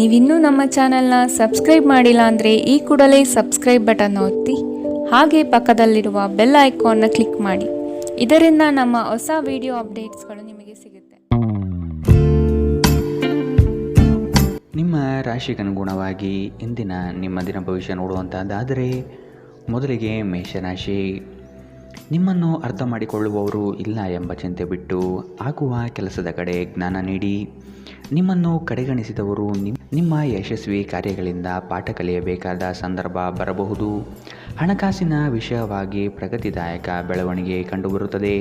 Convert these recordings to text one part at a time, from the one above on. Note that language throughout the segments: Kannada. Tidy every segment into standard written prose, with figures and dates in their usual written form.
ನೀವಿನ್ನೂ ನಮ್ಮ ಚಾನೆಲ್ನ ಸಬ್ಸ್ಕ್ರೈಬ್ ಮಾಡಿಲ್ಲ ಅಂದರೆ ಈ ಕೂಡಲೇ ಸಬ್ಸ್ಕ್ರೈಬ್ ಬಟನ್ ಒತ್ತಿ ಹಾಗೆ ಪಕ್ಕದಲ್ಲಿರುವ ಬೆಲ್ ಐಕಾನ್ನ ಕ್ಲಿಕ್ ಮಾಡಿ. ಇದರಿಂದ ನಮ್ಮ ಹೊಸ ವಿಡಿಯೋ ಅಪ್ಡೇಟ್ಸ್ಗಳು ನಿಮಗೆ ಸಿಗುತ್ತೆ. ನಿಮ್ಮ ರಾಶಿಗನುಗುಣವಾಗಿ ಇಂದಿನ ನಿಮ್ಮ ದಿನ ಭವಿಷ್ಯ ನೋಡುವಂಥದ್ದಾದರೆ ಮೊದಲಿಗೆ ಮೇಷರಾಶಿ. ನಿಮ್ಮನ್ನು ಅರ್ಥ ಮಾಡಿಕೊಳ್ಳುವವರು ಇಲ್ಲ ಎಂಬ ಚಿಂತೆ ಬಿಟ್ಟು ಆಗುವ ಕೆಲಸದ ಕಡೆ ಜ್ಞಾನ ನೀಡಿ. ನಿಮ್ಮನ್ನು ಕಡೆಗಣಿಸಿದವರು ನಿಮ್ಮ ಯಶಸ್ವಿ ಕಾರ್ಯಗಳಿಂದ ಪಾಠ ಕಲಿಯಬೇಕಾದ ಸಂದರ್ಭ ಬರಬಹುದು. ಹಣಕಾಸಿನ ವಿಷಯವಾಗಿ ಪ್ರಗತಿದಾಯಕ ಬೆಳವಣಿಗೆ ಕಂಡುಬರುತ್ತದೆ.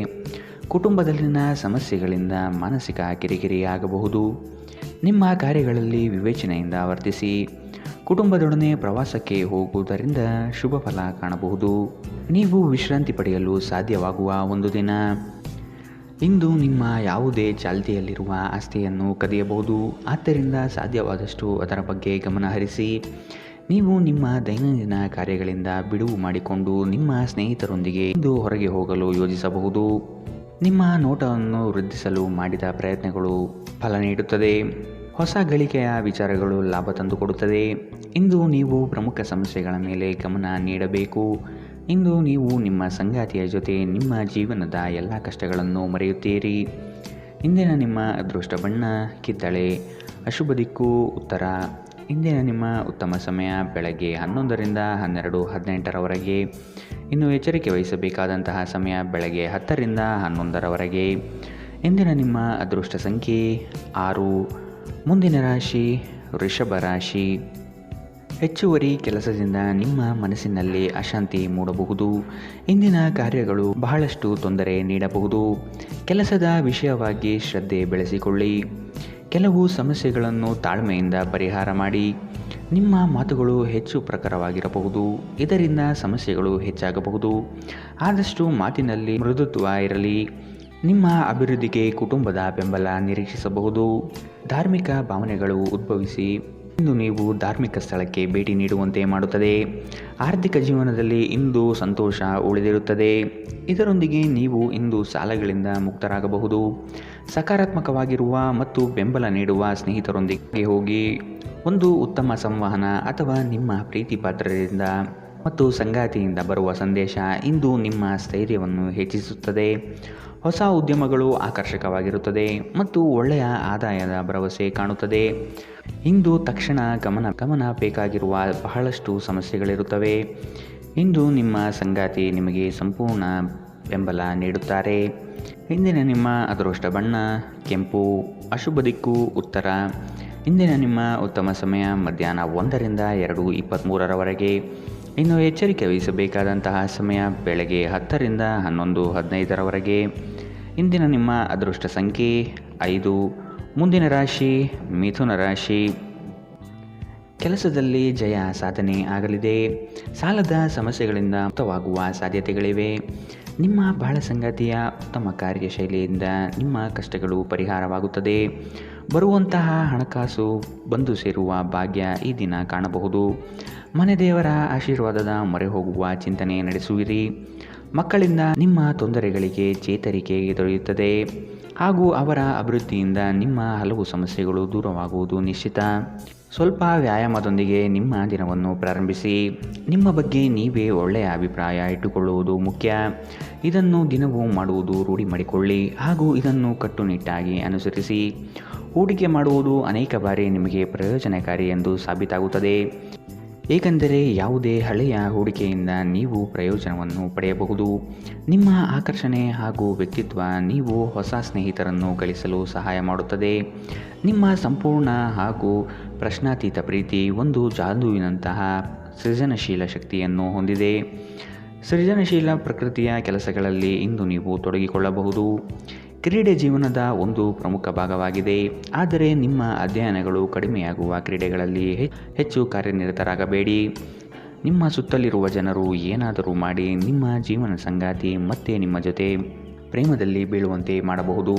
ಕುಟುಂಬದಲ್ಲಿನ ಸಮಸ್ಯೆಗಳಿಂದ ಮಾನಸಿಕ ಕಿರಿಕಿರಿ ಆಗಬಹುದು. ನಿಮ್ಮ ಕಾರ್ಯಗಳಲ್ಲಿ ವಿವೇಚನೆಯಿಂದ ವರ್ತಿಸಿ. ಕುಟುಂಬದೊಡನೆ ಪ್ರವಾಸಕ್ಕೆ ಹೋಗುವುದರಿಂದ ಶುಭ ಫಲ ಕಾಣಬಹುದು. ನೀವು ವಿಶ್ರಾಂತಿ ಪಡೆಯಲು ಸಾಧ್ಯವಾಗುವ ಒಂದು ದಿನ. ಇಂದು ನಿಮ್ಮ ಯಾವುದೇ ಚಾಲ್ತಿಯಲ್ಲಿರುವ ಆಸ್ತಿಯನ್ನು ಕದಿಯಬಹುದು. ಆದ್ದರಿಂದ ಸಾಧ್ಯವಾದಷ್ಟು ಅದರ ಬಗ್ಗೆ ಗಮನ ಹರಿಸಿ. ನೀವು ನಿಮ್ಮ ದೈನಂದಿನ ಕಾರ್ಯಗಳಿಂದ ಬಿಡುವು ಮಾಡಿಕೊಂಡು ನಿಮ್ಮ ಸ್ನೇಹಿತರೊಂದಿಗೆ ಇಂದು ಹೊರಗೆ ಹೋಗಲು ಯೋಜಿಸಬಹುದು. ನಿಮ್ಮ ನೋಟವನ್ನು ವೃದ್ಧಿಸಲು ಮಾಡಿದ ಪ್ರಯತ್ನಗಳು ಫಲ ನೀಡುತ್ತದೆ. ಹೊಸ ಗಳಿಕೆಯ ವಿಚಾರಗಳು ಲಾಭ ತಂದುಕೊಡುತ್ತದೆ. ಇಂದು ನೀವು ಪ್ರಮುಖ ಸಮಸ್ಯೆಗಳ ಮೇಲೆ ಗಮನ ನೀಡಬೇಕು. ಇಂದು ನೀವು ನಿಮ್ಮ ಸಂಗಾತಿಯ ಜೊತೆ ನಿಮ್ಮ ಜೀವನದ ಎಲ್ಲ ಕಷ್ಟಗಳನ್ನು ಮರೆಯುತ್ತೀರಿ. ಇಂದಿನ ನಿಮ್ಮ ಅದೃಷ್ಟ ಬಣ್ಣ ಕಿತ್ತಳೆ. ಅಶುಭ ದಿಕ್ಕು ಉತ್ತರ. ಇಂದಿನ ನಿಮ್ಮ ಉತ್ತಮ ಸಮಯ ಬೆಳಗ್ಗೆ 11ರಿಂದ 12:18ರವರೆಗೆ. ಇನ್ನು ಎಚ್ಚರಿಕೆ ವಹಿಸಬೇಕಾದಂತಹ ಸಮಯ ಬೆಳಗ್ಗೆ 10ರಿಂದ 11ರವರೆಗೆ. ಇಂದಿನ ನಿಮ್ಮ ಅದೃಷ್ಟ ಸಂಖ್ಯೆ 6. ಮುಂದಿನ ರಾಶಿ ವೃಷಭ ರಾಶಿ. ಹೆಚ್ಚುವರಿ ಕೆಲಸದಿಂದ ನಿಮ್ಮ ಮನಸ್ಸಿನಲ್ಲಿ ಅಶಾಂತಿ ಮೂಡಬಹುದು. ಇಂದಿನ ಕಾರ್ಯಗಳು ಬಹಳಷ್ಟು ತೊಂದರೆ ನೀಡಬಹುದು. ಕೆಲಸದ ವಿಷಯವಾಗಿ ಶ್ರದ್ಧೆ ಬೆಳೆಸಿಕೊಳ್ಳಿ. ಕೆಲವು ಸಮಸ್ಯೆಗಳನ್ನು ತಾಳ್ಮೆಯಿಂದ ಪರಿಹಾರ ಮಾಡಿ. ನಿಮ್ಮ ಮಾತುಗಳು ಹೆಚ್ಚು ಪ್ರಖರವಾಗಿರಬಹುದು. ಇದರಿಂದ ಸಮಸ್ಯೆಗಳು ಹೆಚ್ಚಾಗಬಹುದು. ಆದಷ್ಟು ಮಾತಿನಲ್ಲಿ ಮೃದುತ್ವ ಇರಲಿ. ನಿಮ್ಮ ಅಭಿವೃದ್ಧಿಗೆ ಕುಟುಂಬದ ಬೆಂಬಲ ನಿರೀಕ್ಷಿಸಬಹುದು. ಧಾರ್ಮಿಕ ಭಾವನೆಗಳು ಉದ್ಭವಿಸಿ ಇಂದು ನೀವು ಧಾರ್ಮಿಕ ಸ್ಥಳಕ್ಕೆ ಭೇಟಿ ನೀಡುವಂತೆ ಮಾಡುತ್ತದೆ. ಆರ್ಥಿಕ ಜೀವನದಲ್ಲಿ ಇಂದು ಸಂತೋಷ ಉಳಿದಿರುತ್ತದೆ. ಇದರೊಂದಿಗೆ ನೀವು ಇಂದು ಸಾಲಗಳಿಂದ ಮುಕ್ತರಾಗಬಹುದು. ಸಕಾರಾತ್ಮಕವಾಗಿರುವ ಮತ್ತು ಬೆಂಬಲ ನೀಡುವ ಸ್ನೇಹಿತರೊಂದಿಗೆ ಹೋಗಿ. ಒಂದು ಉತ್ತಮ ಸಂವಹನ ಅಥವಾ ನಿಮ್ಮ ಪ್ರೀತಿ ಪಾತ್ರರಿಂದ ಮತ್ತು ಸಂಗಾತಿಯಿಂದ ಬರುವ ಸಂದೇಶ ಇಂದು ನಿಮ್ಮ ಸ್ಥೈರ್ಯವನ್ನು ಹೆಚ್ಚಿಸುತ್ತದೆ. ಹೊಸ ಉದ್ಯಮಗಳು ಆಕರ್ಷಕವಾಗಿರುತ್ತದೆ ಮತ್ತು ಒಳ್ಳೆಯ ಆದಾಯದ ಭರವಸೆ ಕಾಣುತ್ತದೆ. ಇಂದು ತಕ್ಷಣ ಗಮನ ಬೇಕಾಗಿರುವ ಬಹಳಷ್ಟು ಸಮಸ್ಯೆಗಳಿರುತ್ತವೆ. ಇಂದು ನಿಮ್ಮ ಸಂಗಾತಿ ನಿಮಗೆ ಸಂಪೂರ್ಣ ಬೆಂಬಲ ನೀಡುತ್ತಾರೆ. ಇಂದಿನ ನಿಮ್ಮ ಅದೃಷ್ಟ ಬಣ್ಣ ಕೆಂಪು. ಅಶುಭ ದಿಕ್ಕು ಉತ್ತರ. ಇಂದಿನ ನಿಮ್ಮ ಉತ್ತಮ ಸಮಯ ಮಧ್ಯಾಹ್ನ 1ರಿಂದ 2:23ರವರೆಗೆ. ಇನ್ನು ಎಚ್ಚರಿಕೆ ವಹಿಸಬೇಕಾದಂತಹ ಸಮಯ ಬೆಳಗ್ಗೆ 10ರಿಂದ 11:15ರವರೆಗೆ. ಇಂದಿನ ನಿಮ್ಮ ಅದೃಷ್ಟ ಸಂಖ್ಯೆ 5. ಮುಂದಿನ ರಾಶಿ ಮಿಥುನ ರಾಶಿ. ಕೆಲಸದಲ್ಲಿ ಜಯ ಸಾಧನೆ ಆಗಲಿದೆ. ಸಾಲದ ಸಮಸ್ಯೆಗಳಿಂದ ಮುಕ್ತವಾಗುವ ಸಾಧ್ಯತೆಗಳಿವೆ. ನಿಮ್ಮ ಬಾಳ ಸಂಗಾತಿಯ ಉತ್ತಮ ಕಾರ್ಯಶೈಲಿಯಿಂದ ನಿಮ್ಮ ಕಷ್ಟಗಳು ಪರಿಹಾರವಾಗುತ್ತದೆ. ಬರುವಂತಹ ಹಣಕಾಸು ಬಂದು ಸೇರುವ ಭಾಗ್ಯ ಈ ದಿನ ಕಾಣಬಹುದು. ಮನೆ ದೇವರ ಆಶೀರ್ವಾದದ ಮೊರೆ ಹೋಗುವ ಚಿಂತನೆ ನಡೆಸುವಿರಿ. ಮಕ್ಕಳಿಂದ ನಿಮ್ಮ ತೊಂದರೆಗಳಿಗೆ ಚೇತರಿಕೆ ದೊರೆಯುತ್ತದೆ ಹಾಗೂ ಅವರ ಅಭಿವೃದ್ಧಿಯಿಂದ ನಿಮ್ಮ ಹಲವು ಸಮಸ್ಯೆಗಳು ದೂರವಾಗುವುದು ನಿಶ್ಚಿತ. ಸ್ವಲ್ಪ ವ್ಯಾಯಾಮದೊಂದಿಗೆ ನಿಮ್ಮ ದಿನವನ್ನು ಪ್ರಾರಂಭಿಸಿ. ನಿಮ್ಮ ಬಗ್ಗೆ ನೀವೇ ಒಳ್ಳೆಯ ಅಭಿಪ್ರಾಯ ಇಟ್ಟುಕೊಳ್ಳುವುದು ಮುಖ್ಯ. ಇದನ್ನು ದಿನವೂ ಮಾಡುವುದು ರೂಢಿ ಮಾಡಿಕೊಳ್ಳಿ ಹಾಗೂ ಇದನ್ನು ಕಟ್ಟುನಿಟ್ಟಾಗಿ ಅನುಸರಿಸಿ. ಹೂಡಿಕೆ ಮಾಡುವುದು ಅನೇಕ ಬಾರಿ ನಿಮಗೆ ಪ್ರಯೋಜನಕಾರಿ ಎಂದು ಸಾಬೀತಾಗುತ್ತದೆ. ಏಕೆಂದರೆ ಯಾವುದೇ ಹಳೆಯ ಹೂಡಿಕೆಯಿಂದ ನೀವು ಪ್ರಯೋಜನವನ್ನು ಪಡೆಯಬಹುದು. ನಿಮ್ಮ ಆಕರ್ಷಣೆ ಹಾಗೂ ವ್ಯಕ್ತಿತ್ವ ನೀವು ಹೊಸ ಸ್ನೇಹಿತರನ್ನು ಗಳಿಸಲು ಸಹಾಯ ಮಾಡುತ್ತದೆ. ನಿಮ್ಮ ಸಂಪೂರ್ಣ ಹಾಗೂ ಪ್ರಶ್ನಾತೀತ ಪ್ರೀತಿ ಒಂದು ಜಾದುವಿನಂತಹ ಸೃಜನಶೀಲ ಶಕ್ತಿಯನ್ನು ಹೊಂದಿದೆ. ಸೃಜನಶೀಲ ಪ್ರಕೃತಿಯ ಕೆಲಸಗಳಲ್ಲಿ ಇಂದು ನೀವು ತೊಡಗಿಕೊಳ್ಳಬಹುದು. ಕ್ರೀಡೆ ಜೀವನದ ಒಂದು ಪ್ರಮುಖ ಭಾಗವಾಗಿದೆ. ಆದರೆ ನಿಮ್ಮ ಅಧ್ಯಯನಗಳು ಕಡಿಮೆಯಾಗುವ ಕ್ರೀಡೆಗಳಲ್ಲಿ ಹೆಚ್ಚು ಕಾರ್ಯನಿರತರಾಗಬೇಡಿ. ನಿಮ್ಮ ಸುತ್ತಲಿರುವ ಜನರು ಏನಾದರೂ ಮಾಡಿ ನಿಮ್ಮ ಜೀವನ ಸಂಗಾತಿ ಮತ್ತೆ ನಿಮ್ಮ ಜೊತೆ ಪ್ರೇಮದಲ್ಲಿ ಬೀಳುವಂತೆ ಮಾಡಬಹುದು.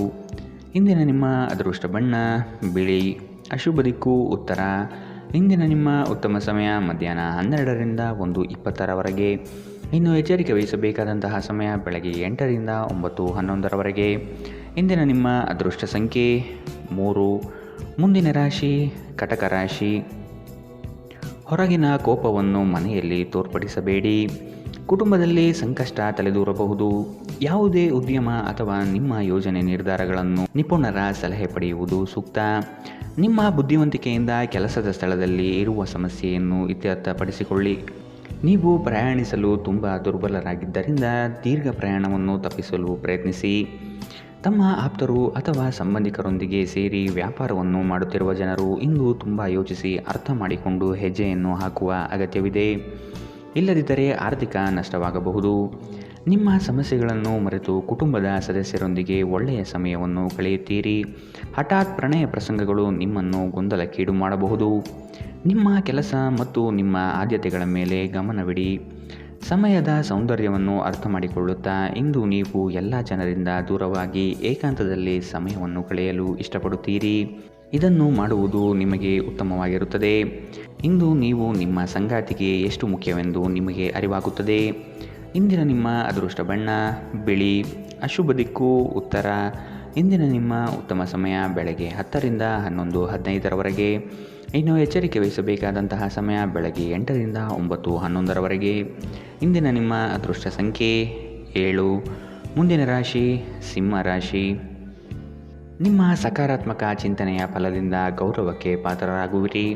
ಇಂದಿನ ನಿಮ್ಮ ಅದೃಷ್ಟ ಬಣ್ಣ ಬಿಳಿ. ಅಶುಭ ದಿಕ್ಕು ಉತ್ತರ. ಇಂದಿನ ನಿಮ್ಮ ಉತ್ತಮ ಸಮಯ ಮಧ್ಯಾಹ್ನ 12ರಿಂದ 1:20ರವರೆಗೆ. ಇನ್ನು ಎಚ್ಚರಿಕೆ ವಹಿಸಬೇಕಾದಂತಹ ಸಮಯ ಬೆಳಗ್ಗೆ 8ರಿಂದ 9:11ರವರೆಗೆ. ಇಂದಿನ ನಿಮ್ಮ ಅದೃಷ್ಟ ಸಂಖ್ಯೆ 3. ಮುಂದಿನ ರಾಶಿ ಕಟಕ ರಾಶಿ. ಹೊರಗಿನ ಕೋಪವನ್ನು ಮನೆಯಲ್ಲಿ ತೋರ್ಪಡಿಸಬೇಡಿ. ಕುಟುಂಬದಲ್ಲಿ ಸಂಕಷ್ಟ ತಲೆದೂರಬಹುದು. ಯಾವುದೇ ಉದ್ಯಮ ಅಥವಾ ನಿಮ್ಮ ಯೋಜನೆ ನಿರ್ಧಾರಗಳನ್ನು ನಿಪುಣರ ಸಲಹೆ ಪಡೆಯುವುದು ಸೂಕ್ತ. ನಿಮ್ಮ ಬುದ್ಧಿವಂತಿಕೆಯಿಂದ ಕೆಲಸದ ಸ್ಥಳದಲ್ಲಿ ಇರುವ ಸಮಸ್ಯೆಯನ್ನು ಇತ್ಯರ್ಥಪಡಿಸಿಕೊಳ್ಳಿ. ನೀವು ಪ್ರಯಾಣಿಸಲು ತುಂಬ ದುರ್ಬಲರಾಗಿದ್ದರಿಂದ ದೀರ್ಘ ಪ್ರಯಾಣವನ್ನು ತಪ್ಪಿಸಲು ಪ್ರಯತ್ನಿಸಿ. ತಮ್ಮ ಆಪ್ತರು ಅಥವಾ ಸಂಬಂಧಿಕರೊಂದಿಗೆ ಸೇರಿ ವ್ಯಾಪಾರವನ್ನು ಮಾಡುತ್ತಿರುವ ಜನರು ಇಂದು ತುಂಬ ಯೋಚಿಸಿ ಅರ್ಥ ಮಾಡಿಕೊಂಡು ಹೆಜ್ಜೆಯನ್ನು ಹಾಕುವ ಅಗತ್ಯವಿದೆ. ಇಲ್ಲದಿದ್ದರೆ ಆರ್ಥಿಕ ನಷ್ಟವಾಗಬಹುದು. ನಿಮ್ಮ ಸಮಸ್ಯೆಗಳನ್ನು ಮರೆತು ಕುಟುಂಬದ ಸದಸ್ಯರೊಂದಿಗೆ ಒಳ್ಳೆಯ ಸಮಯವನ್ನು ಕಳೆಯುತ್ತೀರಿ. ಹಠಾತ್ ಪ್ರಣಯ ಪ್ರಸಂಗಗಳು ನಿಮ್ಮನ್ನು ಗೊಂದಲಕ್ಕೀಡು ಮಾಡಬಹುದು. ನಿಮ್ಮ ಕೆಲಸ ಮತ್ತು ನಿಮ್ಮ ಆದ್ಯತೆಗಳ ಮೇಲೆ ಗಮನವಿಡಿ. ಸಮಯದ ಸೌಂದರ್ಯವನ್ನು ಅರ್ಥ ಮಾಡಿಕೊಳ್ಳುತ್ತಾ ಇಂದು ನೀವು ಎಲ್ಲ ಜನರಿಂದ ದೂರವಾಗಿ ಏಕಾಂತದಲ್ಲಿ ಸಮಯವನ್ನು ಕಳೆಯಲು ಇಷ್ಟಪಡುತ್ತೀರಿ. ಇದನ್ನು ಮಾಡುವುದು ನಿಮಗೆ ಉತ್ತಮವಾಗಿರುತ್ತದೆ. ಇಂದು ನೀವು ನಿಮ್ಮ ಸಂಗಾತಿಗೆ ಎಷ್ಟು ಮುಖ್ಯವೆಂದು ನಿಮಗೆ ಅರಿವಾಗುತ್ತದೆ. ಇಂದಿನ ನಿಮ್ಮ ಅದೃಷ್ಟ ಬಣ್ಣ ಬಿಳಿ. ಅಶುಭ ದಿಕ್ಕು ಉತ್ತರ. ಇಂದಿನ ನಿಮ್ಮ ಉತ್ತಮ ಸಮಯ ಬೆಳಗ್ಗೆ 10 ರಿಂದ 11:15 ಇನ್ನು ಎಚ್ಚರಿಕೆ ವಹಿಸಬೇಕಾದಂತಹ ಸಮಯ ಬೆಳಗ್ಗೆ 8 ರಿಂದ 9:11 ಇಂದಿನ ನಿಮ್ಮ ಅದೃಷ್ಟ ಸಂಖ್ಯೆ 7. ಮುಂದಿನ ರಾಶಿ ಸಿಂಹ ರಾಶಿ. ನಿಮ್ಮ ಸಕಾರಾತ್ಮಕ ಚಿಂತನೆಯ ಫಲದಿಂದ ಗೌರವಕ್ಕೆ ಪಾತ್ರರಾಗುವಿರಿ.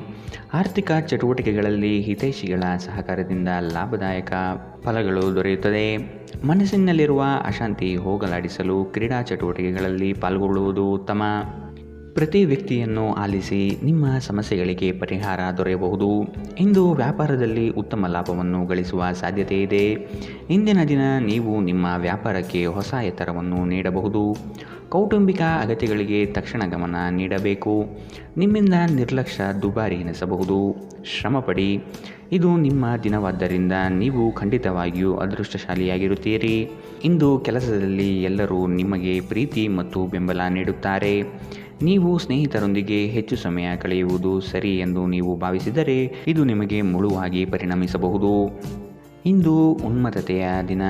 ಆರ್ಥಿಕ ಚಟುವಟಿಕೆಗಳಲ್ಲಿ ಹಿತೈಷಿಗಳ ಸಹಕಾರದಿಂದ ಲಾಭದಾಯಕ ಫಲಗಳು ದೊರೆಯುತ್ತದೆ. ಮನಸ್ಸಿನಲ್ಲಿರುವ ಅಶಾಂತಿ ಹೋಗಲಾಡಿಸಲು ಕ್ರೀಡಾ ಚಟುವಟಿಕೆಗಳಲ್ಲಿ ಪಾಲ್ಗೊಳ್ಳುವುದು ಉತ್ತಮ. ಪ್ರತಿ ವ್ಯಕ್ತಿಯನ್ನು ಆಲಿಸಿ ನಿಮ್ಮ ಸಮಸ್ಯೆಗಳಿಗೆ ಪರಿಹಾರ ದೊರೆಯಬಹುದು. ಇಂದು ವ್ಯಾಪಾರದಲ್ಲಿ ಉತ್ತಮ ಲಾಭವನ್ನು ಗಳಿಸುವ ಸಾಧ್ಯತೆ ಇದೆ. ಇಂದಿನ ದಿನ ನೀವು ನಿಮ್ಮ ವ್ಯಾಪಾರಕ್ಕೆ ಹೊಸ ಎತ್ತರವನ್ನು ನೀಡಬಹುದು. ಕೌಟುಂಬಿಕ ಅಗತ್ಯಗಳಿಗೆ ತಕ್ಷಣ ಗಮನ ನೀಡಬೇಕು. ನಿಮ್ಮಿಂದ ನಿರ್ಲಕ್ಷ್ಯ ದುಬಾರಿ ಎನಿಸಬಹುದು. ಶ್ರಮಪಡಿ. ಇದು ನಿಮ್ಮ ದಿನವಾದ್ದರಿಂದ ನೀವು ಖಂಡಿತವಾಗಿಯೂ ಅದೃಷ್ಟಶಾಲಿಯಾಗಿರುತ್ತೀರಿ. ಇಂದು ಕೆಲಸದಲ್ಲಿ ಎಲ್ಲರೂ ನಿಮಗೆ ಪ್ರೀತಿ ಮತ್ತು ಬೆಂಬಲ ನೀಡುತ್ತಾರೆ. ನೀವು ಸ್ನೇಹಿತರೊಂದಿಗೆ ಹೆಚ್ಚು ಸಮಯ ಕಳೆಯುವುದು ಸರಿ ಎಂದು ನೀವು ಭಾವಿಸಿದರೆ ಇದು ನಿಮಗೆ ಮುಳುವಾಗಿ ಪರಿಣಮಿಸಬಹುದು. ಇಂದು ಉನ್ಮತ್ತತೆಯ ದಿನ.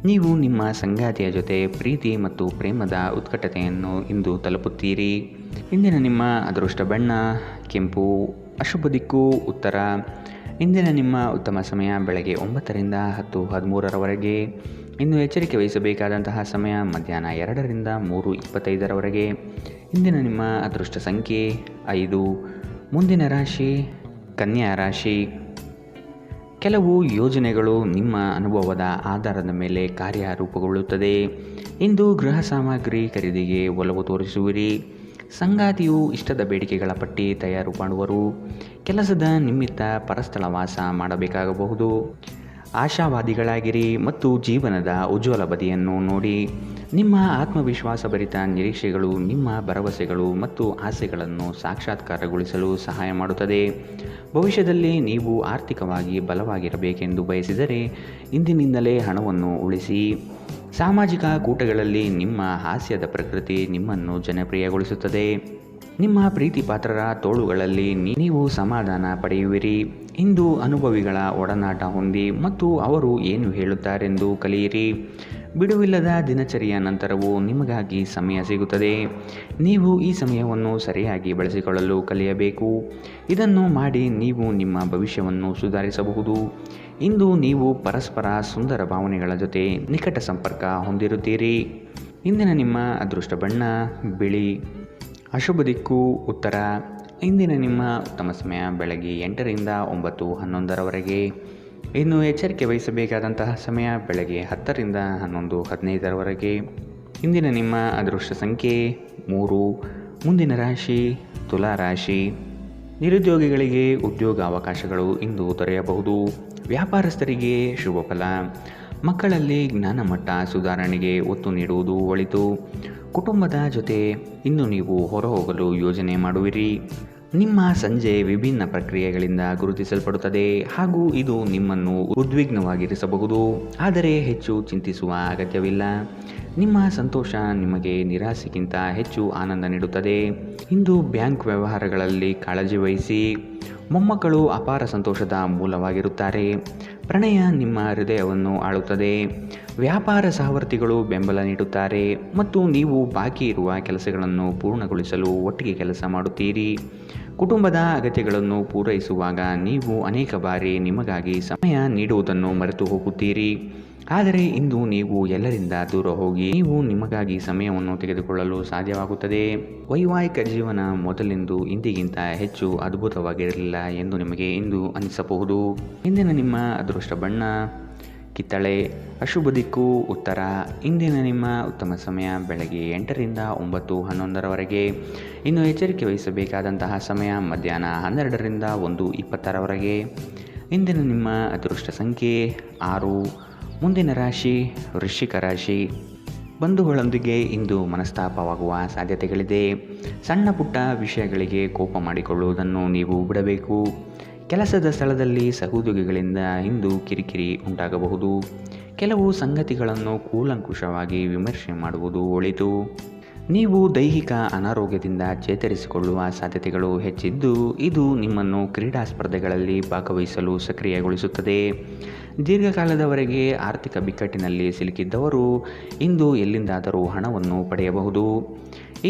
ನೀವು ನಿಮ್ಮ ಸಂಗಾತಿಯ ಜೊತೆ ಪ್ರೀತಿ ಮತ್ತು ಪ್ರೇಮದ ಉತ್ಕಟತೆಯನ್ನು ಇಂದು ತಲುಪುತ್ತೀರಿ. ಇಂದಿನ ನಿಮ್ಮ ಅದೃಷ್ಟ ಬಣ್ಣ ಕೆಂಪು. ಅಶುಭ ದಿಕ್ಕು ಉತ್ತರ. ಇಂದಿನ ನಿಮ್ಮ ಉತ್ತಮ ಸಮಯ ಬೆಳಗ್ಗೆ 9 ರಿಂದ 10:13 ಇನ್ನು ಎಚ್ಚರಿಕೆ ವಹಿಸಬೇಕಾದಂತಹ ಸಮಯ ಮಧ್ಯಾಹ್ನ 2 ರಿಂದ 3:25 ಇಂದಿನ ನಿಮ್ಮ ಅದೃಷ್ಟ ಸಂಖ್ಯೆ 5. ಮುಂದಿನ ರಾಶಿ ಕನ್ಯಾ ರಾಶಿ. ಕೆಲವು ಯೋಜನೆಗಳು ನಿಮ್ಮ ಅನುಭವದ ಆಧಾರದ ಮೇಲೆ ಕಾರ್ಯರೂಪಗೊಳ್ಳುತ್ತದೆ. ಇಂದು ಗೃಹ ಸಾಮಗ್ರಿ ಖರೀದಿಗೆ ಒಲವು ತೋರಿಸುವಿರಿ. ಸಂಗಾತಿಯು ಇಷ್ಟದ ಬೇಡಿಕೆಗಳ ಪಟ್ಟಿ ತಯಾರು ಮಾಡುವರು. ಕೆಲಸದ ನಿಮಿತ್ತ ಪರಸ್ಥಳವಾಸ ಮಾಡಬೇಕಾಗಬಹುದು. ಆಶಾವಾದಿಗಳಾಗಿರಿ ಮತ್ತು ಜೀವನದ ಉಜ್ವಲ ಬದಿಯನ್ನು ನೋಡಿ. ನಿಮ್ಮ ಆತ್ಮವಿಶ್ವಾಸಭರಿತ ನಿರೀಕ್ಷೆಗಳು ನಿಮ್ಮ ಭರವಸೆಗಳು ಮತ್ತು ಆಸೆಗಳನ್ನು ಸಾಕ್ಷಾತ್ಕಾರಗೊಳಿಸಲು ಸಹಾಯ ಮಾಡುತ್ತದೆ. ಭವಿಷ್ಯದಲ್ಲಿ ನೀವು ಆರ್ಥಿಕವಾಗಿ ಬಲವಾಗಿರಬೇಕೆಂದು ಬಯಸಿದರೆ ಇಂದಿನಿಂದಲೇ ಹಣವನ್ನು ಉಳಿಸಿ. ಸಾಮಾಜಿಕ ಕೂಟಗಳಲ್ಲಿ ನಿಮ್ಮ ಹಾಸ್ಯದ ಪ್ರಕೃತಿ ನಿಮ್ಮನ್ನು ಜನಪ್ರಿಯಗೊಳಿಸುತ್ತದೆ. ನಿಮ್ಮ ಪ್ರೀತಿ ಪಾತ್ರರ ತೋಳುಗಳಲ್ಲಿ ನೀವು ಸಮಾಧಾನ ಪಡೆಯುವಿರಿ. ಇಂದು ಅನುಭವಿಗಳ ಒಡನಾಟ ಹೊಂದಿ ಮತ್ತು ಅವರು ಏನು ಹೇಳುತ್ತಾರೆಂದು ಕಲಿಯಿರಿ. ಬಿಡುವಿಲ್ಲದ ದಿನಚರಿಯ ನಂತರವೂ ನಿಮಗಾಗಿ ಸಮಯ ಸಿಗುತ್ತದೆ. ನೀವು ಈ ಸಮಯವನ್ನು ಸರಿಯಾಗಿ ಬಳಸಿಕೊಳ್ಳಲು ಕಲಿಯಬೇಕು. ಇದನ್ನು ಮಾಡಿ ನೀವು ನಿಮ್ಮ ಭವಿಷ್ಯವನ್ನು ಸುಧಾರಿಸಬಹುದು. ಇಂದು ನೀವು ಪರಸ್ಪರ ಸುಂದರ ಭಾವನೆಗಳ ಜೊತೆ ನಿಕಟ ಸಂಪರ್ಕ ಹೊಂದಿರುತ್ತೀರಿ. ಇಂದಿನ ನಿಮ್ಮ ಅದೃಷ್ಟ ಬಣ್ಣ ಬಿಳಿ. ಅಶುಭ ದಿಕ್ಕು ಉತ್ತರ. ಇಂದಿನ ನಿಮ್ಮ ಉತ್ತಮ ಸಮಯ ಬೆಳಗ್ಗೆ 8 ರಿಂದ 9:11 ಇನ್ನು ಎಚ್ಚರಿಕೆ ವಹಿಸಬೇಕಾದಂತಹ ಸಮಯ ಬೆಳಗ್ಗೆ 10 ರಿಂದ 11:15 ಇಂದಿನ ನಿಮ್ಮ ಅದೃಷ್ಟ ಸಂಖ್ಯೆ 3. ಮುಂದಿನ ರಾಶಿ ತುಲಾ ರಾಶಿ. ನಿರುದ್ಯೋಗಿಗಳಿಗೆ ಉದ್ಯೋಗ ಅವಕಾಶಗಳು ಇಂದು ದೊರೆಯಬಹುದು. ವ್ಯಾಪಾರಸ್ಥರಿಗೆ ಶುಭ ಫಲ. ಮಕ್ಕಳಲ್ಲಿ ಜ್ಞಾನಮಟ್ಟ ಸುಧಾರಣೆಗೆ ಒತ್ತು ನೀಡುವುದು ಒಳಿತು. ಕುಟುಂಬದ ಜೊತೆ ಇಂದು ನೀವು ಹೊರಹೋಗಲು ಯೋಜನೆ ಮಾಡುವಿರಿ. ನಿಮ್ಮ ಸಂಜೆ ವಿಭಿನ್ನ ಪ್ರಕ್ರಿಯೆಗಳಿಂದ ಗುರುತಿಸಲ್ಪಡುತ್ತದೆ ಹಾಗೂ ಇದು ನಿಮ್ಮನ್ನು ಉದ್ವಿಗ್ನವಾಗಿರಿಸಬಹುದು. ಆದರೆ ಹೆಚ್ಚು ಚಿಂತಿಸುವ ಅಗತ್ಯವಿಲ್ಲ. ನಿಮ್ಮ ಸಂತೋಷ ನಿಮಗೆ ನಿರಾಸೆಗಿಂತ ಹೆಚ್ಚು ಆನಂದ ನೀಡುತ್ತದೆ. ಇಂದು ಬ್ಯಾಂಕ್ ವ್ಯವಹಾರಗಳಲ್ಲಿ ಕಾಳಜಿ ವಹಿಸಿ. ಮೊಮ್ಮಕ್ಕಳು ಅಪಾರ ಸಂತೋಷದ ಮೂಲವಾಗಿರುತ್ತಾರೆ. ಪ್ರಣಯ ನಿಮ್ಮ ಹೃದಯವನ್ನು ಆಳುತ್ತದೆ. ವ್ಯಾಪಾರ ಸಹವರ್ತಿಗಳು ಬೆಂಬಲ ನೀಡುತ್ತಾರೆ ಮತ್ತು ನೀವು ಬಾಕಿ ಇರುವ ಕೆಲಸಗಳನ್ನು ಪೂರ್ಣಗೊಳಿಸಲು ಒಟ್ಟಿಗೆ ಕೆಲಸ ಮಾಡುತ್ತೀರಿ. ಕುಟುಂಬದ ಅಗತ್ಯಗಳನ್ನು ಪೂರೈಸುವಾಗ ನೀವು ಅನೇಕ ಬಾರಿ ನಿಮಗಾಗಿ ಸಮಯ ನೀಡುವುದನ್ನು ಮರೆತು ಹೋಗುತ್ತೀರಿ. ಆದರೆ ಇಂದು ನೀವು ಎಲ್ಲರಿಂದ ದೂರ ಹೋಗಿ ನೀವು ನಿಮಗಾಗಿ ಸಮಯವನ್ನು ತೆಗೆದುಕೊಳ್ಳಲು ಸಾಧ್ಯವಾಗುತ್ತದೆ. ವೈವಾಹಿಕ ಜೀವನ ಮೊದಲೆಂದು ಇಂದಿಗಿಂತ ಹೆಚ್ಚು ಅದ್ಭುತವಾಗಿರಲಿಲ್ಲ ಎಂದು ನಿಮಗೆ ಇಂದು ಅನಿಸಬಹುದು. ಇಂದಿನ ನಿಮ್ಮ ಅದೃಷ್ಟ ಬಣ್ಣ ಕಿತ್ತಳೆ. ಅಶುಭ ದಿಕ್ಕು ಉತ್ತರ. ಇಂದಿನ ನಿಮ್ಮ ಉತ್ತಮ ಸಮಯ ಬೆಳಗ್ಗೆ 8ರಿಂದ 9:11ರವರೆಗೆ. ಇನ್ನು ಎಚ್ಚರಿಕೆ ವಹಿಸಬೇಕಾದಂತಹ ಸಮಯ ಮಧ್ಯಾಹ್ನ 12ರಿಂದ 1:20ರವರೆಗೆ. ಇಂದಿನ ನಿಮ್ಮ ಅದೃಷ್ಟ ಸಂಖ್ಯೆ 6. ಮುಂದಿನ ರಾಶಿ ವೃಶ್ಚಿಕ ರಾಶಿ. ಬಂಧುಗಳೊಂದಿಗೆ ಇಂದು ಮನಸ್ತಾಪವಾಗುವ ಸಾಧ್ಯತೆಗಳಿದೆ. ಸಣ್ಣ ಪುಟ್ಟ ವಿಷಯಗಳಿಗೆ ಕೋಪ ಮಾಡಿಕೊಳ್ಳುವುದನ್ನು ನೀವು ಬಿಡಬೇಕು. ಕೆಲಸದ ಸ್ಥಳದಲ್ಲಿ ಸಹೋದ್ಯೋಗಿಗಳಿಂದ ಇಂದು ಕಿರಿಕಿರಿ ಉಂಟಾಗಬಹುದು. ಕೆಲವು ಸಂಗತಿಗಳನ್ನು ಕೂಲಂಕುಷವಾಗಿ ವಿಮರ್ಶೆ ಮಾಡುವುದು ಒಳಿತು. ನೀವು ದೈಹಿಕ ಅನಾರೋಗ್ಯದಿಂದ ಚೇತರಿಸಿಕೊಳ್ಳುವ ಸಾಧ್ಯತೆಗಳು ಹೆಚ್ಚಿದ್ದು, ಇದು ನಿಮ್ಮನ್ನು ಕ್ರೀಡಾ ಸ್ಪರ್ಧೆಗಳಲ್ಲಿ ಭಾಗವಹಿಸಲು ಸಕ್ರಿಯಗೊಳಿಸುತ್ತದೆ. ದೀರ್ಘಕಾಲದವರೆಗೆ ಆರ್ಥಿಕ ಬಿಕ್ಕಟ್ಟಿನಲ್ಲಿ ಸಿಲುಕಿದ್ದವರು ಇಂದು ಎಲ್ಲಿಂದಾದರೂ ಹಣವನ್ನು ಪಡೆಯಬಹುದು.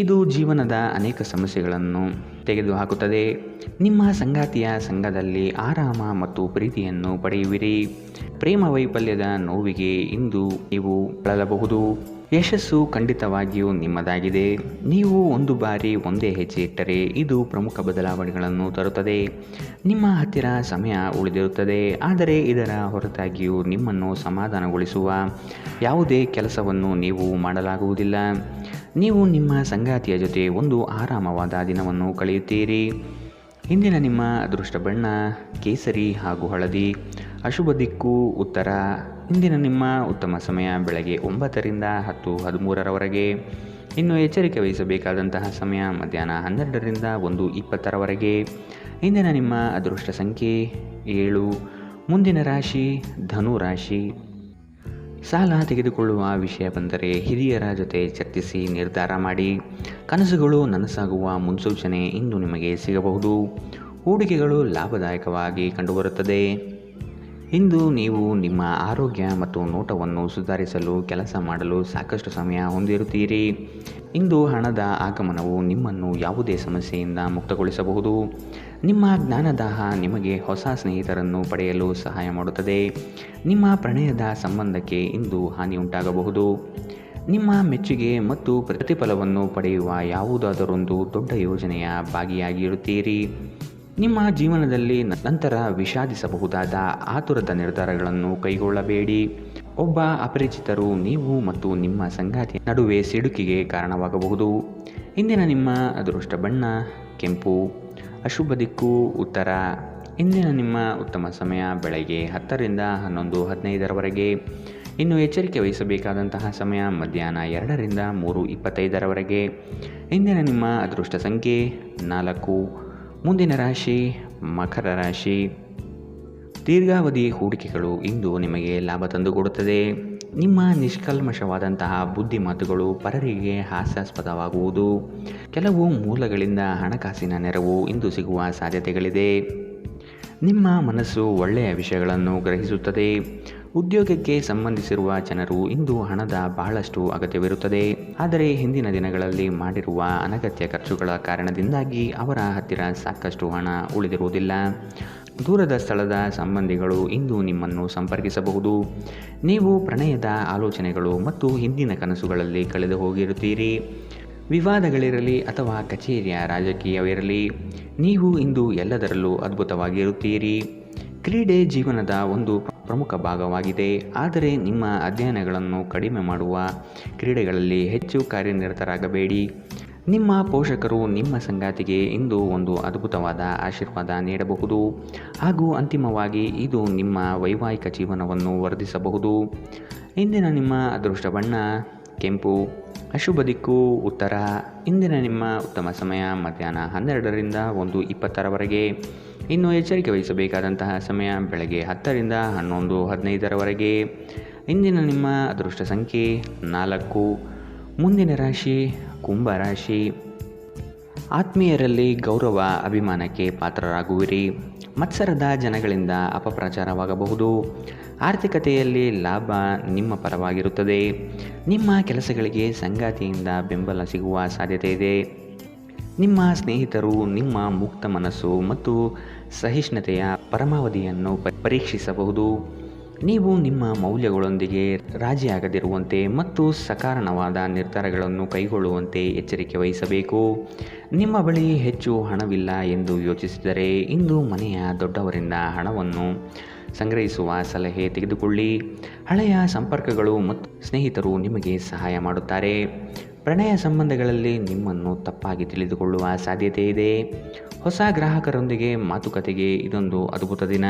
ಇದು ಜೀವನದ ಅನೇಕ ಸಮಸ್ಯೆಗಳನ್ನು ತೆಗೆದುಹಾಕುತ್ತದೆ. ನಿಮ್ಮ ಸಂಗಾತಿಯ ಸಂಘದಲ್ಲಿ ಆರಾಮ ಮತ್ತು ಪ್ರೀತಿಯನ್ನು ಪಡೆಯುವಿರಿ. ಪ್ರೇಮ ವೈಫಲ್ಯದ ನೋವಿಗೆ ಇಂದು ನೀವು ಬಳಲಬಹುದು. ಯಶಸ್ಸು ಖಂಡಿತವಾಗಿಯೂ ನಿಮ್ಮದಾಗಿದೆ. ನೀವು ಒಂದು ಬಾರಿ ಒಂದೇ ಹೆಜ್ಜೆ ಇಟ್ಟರೆ ಇದು ಪ್ರಮುಖ ಬದಲಾವಣೆಗಳನ್ನು ತರುತ್ತದೆ. ನಿಮ್ಮ ಹತ್ತಿರ ಸಮಯ ಉಳಿದಿರುತ್ತದೆ, ಆದರೆ ಇದರ ಹೊರತಾಗಿಯೂ ನಿಮ್ಮನ್ನು ಸಮಾಧಾನಗೊಳಿಸುವ ಯಾವುದೇ ಕೆಲಸವನ್ನು ನೀವು ಮಾಡಲಾಗುವುದಿಲ್ಲ. ನೀವು ನಿಮ್ಮ ಸಂಗಾತಿಯ ಜೊತೆ ಒಂದು ಆರಾಮವಾದ ದಿನವನ್ನು ಕಳೆಯುತ್ತೀರಿ. ಇಂದಿನ ನಿಮ್ಮ ಅದೃಷ್ಟ ಬಣ್ಣ ಕೇಸರಿ ಹಾಗೂ ಹಳದಿ. ಅಶುಭ ದಿಕ್ಕು ಉತ್ತರ. ಇಂದಿನ ನಿಮ್ಮ ಉತ್ತಮ ಸಮಯ ಬೆಳಗ್ಗೆ 9ರಿಂದ 10:13ರವರೆಗೆ. ಇನ್ನು ಎಚ್ಚರಿಕೆ ವಹಿಸಬೇಕಾದಂತಹ ಸಮಯ ಮಧ್ಯಾಹ್ನ 12ರಿಂದ 1:20ರವರೆಗೆ. ಇಂದಿನ ನಿಮ್ಮ ಅದೃಷ್ಟ ಸಂಖ್ಯೆ 7. ಮುಂದಿನ ರಾಶಿ ಧನು ರಾಶಿ. ಸಾಲ ತೆಗೆದುಕೊಳ್ಳುವ ವಿಷಯ ಬಂದರೆ ಹಿರಿಯರ ಜೊತೆ ಚರ್ಚಿಸಿ ನಿರ್ಧಾರ ಮಾಡಿ. ಕನಸುಗಳು ನನಸಾಗುವ ಮುನ್ಸೂಚನೆ ಇಂದು ನಿಮಗೆ ಸಿಗಬಹುದು. ಹೂಡಿಕೆಗಳು ಲಾಭದಾಯಕವಾಗಿ ಕಂಡುಬರುತ್ತದೆ. ಇಂದು ನೀವು ನಿಮ್ಮ ಆರೋಗ್ಯ ಮತ್ತು ನೋಟವನ್ನು ಸುಧಾರಿಸಲು ಕೆಲಸ ಮಾಡಲು ಸಾಕಷ್ಟು ಸಮಯ ಹೊಂದಿರುತ್ತೀರಿ. ಇಂದು ಹಣದ ಆಗಮನವು ನಿಮ್ಮನ್ನು ಯಾವುದೇ ಸಮಸ್ಯೆಯಿಂದ ಮುಕ್ತಗೊಳಿಸಬಹುದು. ನಿಮ್ಮ ಜ್ಞಾನದಾಹ ನಿಮಗೆ ಹೊಸ ಸ್ನೇಹಿತರನ್ನು ಪಡೆಯಲು ಸಹಾಯ ಮಾಡುತ್ತದೆ. ನಿಮ್ಮ ಪ್ರಣಯದ ಸಂಬಂಧಕ್ಕೆ ಇಂದು ಹಾನಿಯುಂಟಾಗಬಹುದು. ನಿಮ್ಮ ಮೆಚ್ಚುಗೆ ಮತ್ತು ಪ್ರತಿಫಲವನ್ನು ಪಡೆಯುವ ಯಾವುದಾದರೊಂದು ದೊಡ್ಡ ಯೋಜನೆಯ ಭಾಗಿಯಾಗಿರುತ್ತೀರಿ. ನಿಮ್ಮ ಜೀವನದಲ್ಲಿ ನಂತರ ವಿಷಾದಿಸಬಹುದಾದ ಆತುರದ ನಿರ್ಧಾರಗಳನ್ನು ಕೈಗೊಳ್ಳಬೇಡಿ. ಒಬ್ಬ ಅಪರಿಚಿತರು ನೀವು ಮತ್ತು ನಿಮ್ಮ ಸಂಗಾತಿಯ ನಡುವೆ ಸಿಡುಕಿಗೆ ಕಾರಣವಾಗಬಹುದು. ಇಂದಿನ ನಿಮ್ಮ ಅದೃಷ್ಟ ಬಣ್ಣ ಕೆಂಪು. ಅಶುಭ ದಿಕ್ಕು ಉತ್ತರ. ಇಂದಿನ ನಿಮ್ಮ ಉತ್ತಮ ಸಮಯ ಬೆಳಗ್ಗೆ 10ರಿಂದ 11:15ರವರೆಗೆ. ಇನ್ನು ಎಚ್ಚರಿಕೆ ವಹಿಸಬೇಕಾದಂತಹ ಸಮಯ ಮಧ್ಯಾಹ್ನ 2ರಿಂದ 3:25ರವರೆಗೆ. ಇಂದಿನ ನಿಮ್ಮ ಅದೃಷ್ಟ ಸಂಖ್ಯೆ 4. ಮುಂದಿನ ರಾಶಿ ಮಕರ ರಾಶಿ. ದೀರ್ಘಾವಧಿ ಹೂಡಿಕೆಗಳು ಇಂದು ನಿಮಗೆ ಲಾಭ ತಂದುಕೊಡುತ್ತದೆ. ನಿಮ್ಮ ನಿಷ್ಕಲ್ಮಶವಾದಂತಹ ಬುದ್ಧಿಮಾತುಗಳು ಪರರಿಗೆ ಹಾಸ್ಯಾಸ್ಪದವಾಗುವುದು. ಕೆಲವು ಮೂಲಗಳಿಂದ ಹಣಕಾಸಿನ ನೆರವು ಇಂದು ಸಿಗುವ ಸಾಧ್ಯತೆಗಳಿದೆ. ನಿಮ್ಮ ಮನಸ್ಸು ಒಳ್ಳೆಯ ವಿಷಯಗಳನ್ನು ಗ್ರಹಿಸುತ್ತದೆ. ಉದ್ಯೋಗಕ್ಕೆ ಸಂಬಂಧಿಸಿರುವ ಜನರು ಇಂದು ಹಣದ ಬಹಳಷ್ಟು ಅಗತ್ಯವಿರುತ್ತದೆ. ಆದರೆ ಹಿಂದಿನ ದಿನಗಳಲ್ಲಿ ಮಾಡಿರುವ ಅನಗತ್ಯ ಖರ್ಚುಗಳ ಕಾರಣದಿಂದಾಗಿ ಅವರ ಹತ್ತಿರ ಸಾಕಷ್ಟು ಹಣ ಉಳಿದಿರುವುದಿಲ್ಲ. ದೂರದ ಸ್ಥಳದ ಸಂಬಂಧಿಗಳು ಇಂದು ನಿಮ್ಮನ್ನು ಸಂಪರ್ಕಿಸಬಹುದು. ನೀವು ಪ್ರಣಯದ ಆಲೋಚನೆಗಳು ಮತ್ತು ಹಿಂದಿನ ಕನಸುಗಳಲ್ಲಿ ಕಳೆದು ಹೋಗಿರುತ್ತೀರಿ. ವಿವಾದಗಳಿರಲಿ ಅಥವಾ ಕಚೇರಿಯ ರಾಜಕೀಯವಿರಲಿ, ನೀವು ಇಂದು ಎಲ್ಲದರಲ್ಲೂ ಅದ್ಭುತವಾಗಿರುತ್ತೀರಿ. ಕ್ರೀಡೆ ಜೀವನದ ಒಂದು ಪ್ರಮುಖ ಭಾಗವಾಗಿದೆ, ಆದರೆ ನಿಮ್ಮ ಅಧ್ಯಯನಗಳನ್ನು ಕಡಿಮೆ ಮಾಡುವ ಕ್ರೀಡೆಗಳಲ್ಲಿ ಹೆಚ್ಚು ಕಾರ್ಯನಿರತರಾಗಬೇಡಿ. ನಿಮ್ಮ ಪೋಷಕರು ನಿಮ್ಮ ಸಂಗಾತಿಗೆ ಇಂದು ಒಂದು ಅದ್ಭುತವಾದ ಆಶೀರ್ವಾದ ನೀಡಬಹುದು ಹಾಗೂ ಅಂತಿಮವಾಗಿ ಇದು ನಿಮ್ಮ ವೈವಾಹಿಕ ಜೀವನವನ್ನು ವರ್ಧಿಸಬಹುದು. ಇಂದಿನ ನಿಮ್ಮ ಅದೃಷ್ಟ ಬಣ್ಣ ಕೆಂಪು. ಅಶುಭ ದಿಕ್ಕು ಉತ್ತರ. ಇಂದಿನ ನಿಮ್ಮ ಉತ್ತಮ ಸಮಯ ಮಧ್ಯಾಹ್ನ 12ರಿಂದ 1:20ರವರೆಗೆ. ಇನ್ನು ಎಚ್ಚರಿಕೆ ವಹಿಸಬೇಕಾದಂತಹ ಸಮಯ ಬೆಳಗ್ಗೆ 10ರಿಂದ 11:15ರವರೆಗೆ. ಇಂದಿನ ನಿಮ್ಮ ಅದೃಷ್ಟ ಸಂಖ್ಯೆ 4. ಮುಂದಿನ ರಾಶಿ ಕುಂಭರಾಶಿ. ಆತ್ಮೀಯರಲ್ಲಿ ಗೌರವ ಅಭಿಮಾನಕ್ಕೆ ಪಾತ್ರರಾಗುವಿರಿ. ಮತ್ಸರದ ಜನಗಳಿಂದ ಅಪಪ್ರಚಾರವಾಗಬಹುದು. ಆರ್ಥಿಕತೆಯಲ್ಲಿ ಲಾಭ ನಿಮ್ಮ ಪರವಾಗಿರುತ್ತದೆ. ನಿಮ್ಮ ಕೆಲಸಗಳಿಗೆ ಸಂಗಾತಿಯಿಂದ ಬೆಂಬಲ ಸಿಗುವ ಸಾಧ್ಯತೆ ಇದೆ. ನಿಮ್ಮ ಸ್ನೇಹಿತರು ನಿಮ್ಮ ಮುಕ್ತ ಮನಸ್ಸು ಮತ್ತು ಸಹಿಷ್ಣುತೆಯ ಪರಮಾವಧಿಯನ್ನು ಪರೀಕ್ಷಿಸಬಹುದು. ನೀವು ನಿಮ್ಮ ಮೌಲ್ಯಗಳೊಂದಿಗೆ ರಾಜಿಯಾಗದಿರುವಂತೆ ಮತ್ತು ಸಕಾರಣವಾದ ನಿರ್ಧಾರಗಳನ್ನು ಕೈಗೊಳ್ಳುವಂತೆ ಎಚ್ಚರಿಕೆ ವಹಿಸಬೇಕು. ನಿಮ್ಮ ಬಳಿ ಹೆಚ್ಚು ಹಣವಿಲ್ಲ ಎಂದು ಯೋಚಿಸಿದರೆ ಇಂದು ಮನೆಯ ದೊಡ್ಡವರಿಂದ ಹಣವನ್ನು ಸಂಗ್ರಹಿಸುವ ಸಲಹೆ ತೆಗೆದುಕೊಳ್ಳಿ. ಹಳೆಯ ಸಂಪರ್ಕಗಳು ಮತ್ತು ಸ್ನೇಹಿತರು ನಿಮಗೆ ಸಹಾಯ ಮಾಡುತ್ತಾರೆ. ಪ್ರಣಯ ಸಂಬಂಧಗಳಲ್ಲಿ ನಿಮ್ಮನ್ನು ತಪ್ಪಾಗಿ ತಿಳಿದುಕೊಳ್ಳುವ ಸಾಧ್ಯತೆ ಇದೆ. ಹೊಸ ಗ್ರಾಹಕರೊಂದಿಗೆ ಮಾತುಕತೆಗೆ ಇದೊಂದು ಅದ್ಭುತ ದಿನ.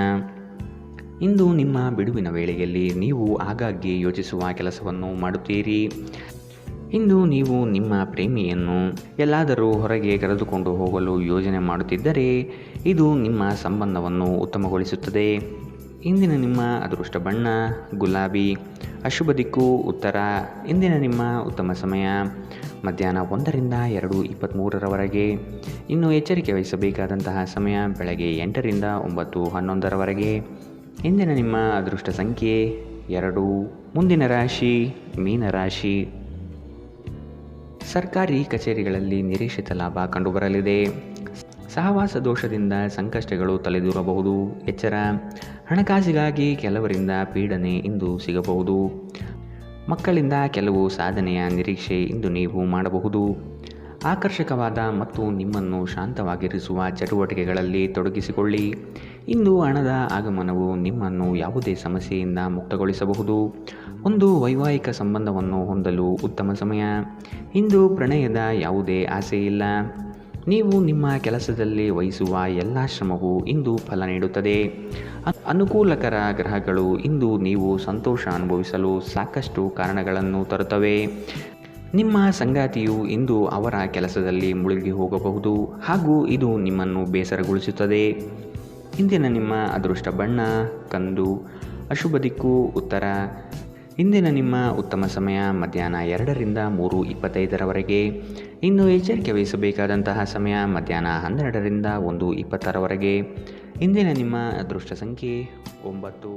ಇಂದು ನಿಮ್ಮ ಬಿಡುವಿನ ವೇಳೆಯಲ್ಲಿ ನೀವು ಆಗಾಗ್ಗೆ ಯೋಚಿಸುವ ಕೆಲಸವನ್ನು ಮಾಡುತ್ತೀರಿ. ಇಂದು ನೀವು ನಿಮ್ಮ ಪ್ರೇಮಿಯನ್ನು ಎಲ್ಲಾದರೂ ಹೊರಗೆ ಕರೆದುಕೊಂಡು ಹೋಗಲು ಯೋಜನೆ ಮಾಡುತ್ತಿದ್ದರೆ ಇದು ನಿಮ್ಮ ಸಂಬಂಧವನ್ನು ಉತ್ತಮಗೊಳಿಸುತ್ತದೆ. ಇಂದಿನ ನಿಮ್ಮ ಅದೃಷ್ಟ ಬಣ್ಣ ಗುಲಾಬಿ. ಅಶುಭ ದಿಕ್ಕು ಉತ್ತರ. ಇಂದಿನ ನಿಮ್ಮ ಉತ್ತಮ ಸಮಯ ಮಧ್ಯಾಹ್ನ 1ರಿಂದ 2:23ರವರೆಗೆ. ಇನ್ನು ಎಚ್ಚರಿಕೆ ವಹಿಸಬೇಕಾದಂತಹ ಸಮಯ ಬೆಳಗ್ಗೆ 8ರಿಂದ 9:11ರವರೆಗೆ. ಇಂದಿನ ನಿಮ್ಮ ಅದೃಷ್ಟ ಸಂಖ್ಯೆ 2. ಮುಂದಿನ ರಾಶಿ ಮೀನರಾಶಿ. ಸರ್ಕಾರಿ ಕಚೇರಿಗಳಲ್ಲಿ ನಿರೀಕ್ಷಿತ ಲಾಭ ಕಂಡುಬರಲಿದೆ. ಸಹವಾಸ ದೋಷದಿಂದ ಸಂಕಷ್ಟಗಳು ತಲೆದೂರಬಹುದು. ಎಚ್ಚರ. ಹಣಕಾಸಿಗಾಗಿ ಕೆಲವರಿಂದ ಪೀಡನೆ ಇಂದು ಸಿಗಬಹುದು. ಮಕ್ಕಳಿಂದ ಕೆಲವು ಸಾಧನೆಯ ನಿರೀಕ್ಷೆ ಇಂದು ನೀವು ಮಾಡಬಹುದು. ಆಕರ್ಷಕವಾದ ಮತ್ತು ನಿಮ್ಮನ್ನು ಶಾಂತವಾಗಿರಿಸುವ ಚಟುವಟಿಕೆಗಳಲ್ಲಿ ತೊಡಗಿಸಿಕೊಳ್ಳಿ. ಇಂದು ಹಣದ ಆಗಮನವು ನಿಮ್ಮನ್ನು ಯಾವುದೇ ಸಮಸ್ಯೆಯಿಂದ ಮುಕ್ತಗೊಳಿಸಬಹುದು. ಒಂದು ವೈವಾಹಿಕ ಸಂಬಂಧವನ್ನು ಹೊಂದಲು ಉತ್ತಮ ಸಮಯ. ಇಂದು ಪ್ರಣಯದ ಯಾವುದೇ ಆಸೆ ಇಲ್ಲ. ನೀವು ನಿಮ್ಮ ಕೆಲಸದಲ್ಲಿ ವಹಿಸುವ ಎಲ್ಲ ಶ್ರಮವು ಇಂದು ಫಲ ನೀಡುತ್ತದೆ. ಅನುಕೂಲಕರ ಗ್ರಹಗಳು ಇಂದು ನೀವು ಸಂತೋಷ ಅನುಭವಿಸಲು ಸಾಕಷ್ಟು ಕಾರಣಗಳನ್ನು ತರುತ್ತವೆ. ನಿಮ್ಮ ಸಂಗಾತಿಯು ಇಂದು ಅವರ ಕೆಲಸದಲ್ಲಿ ಮುಳುಗಿ ಹೋಗಬಹುದು ಹಾಗೂ ಇದು ನಿಮ್ಮನ್ನು ಬೇಸರಗೊಳಿಸುತ್ತದೆ. ಇಂದಿನ ನಿಮ್ಮ ಅದೃಷ್ಟ ಬಣ್ಣ ಕಂದು. ಅಶುಭ ದಿಕ್ಕು ಉತ್ತರ. ಇಂದಿನ ನಿಮ್ಮ ಉತ್ತಮ ಸಮಯ ಮಧ್ಯಾಹ್ನ 2ರಿಂದ 3:25ರವರೆಗೆ. ಇನ್ನು ಎಚ್ಚರಿಕೆ ವಹಿಸಬೇಕಾದಂತಹ ಸಮಯ ಮಧ್ಯಾಹ್ನ 12ರಿಂದ 1:20ರವರೆಗೆ. ಇಂದಿನ ನಿಮ್ಮ ಅದೃಷ್ಟ ಸಂಖ್ಯೆ 9.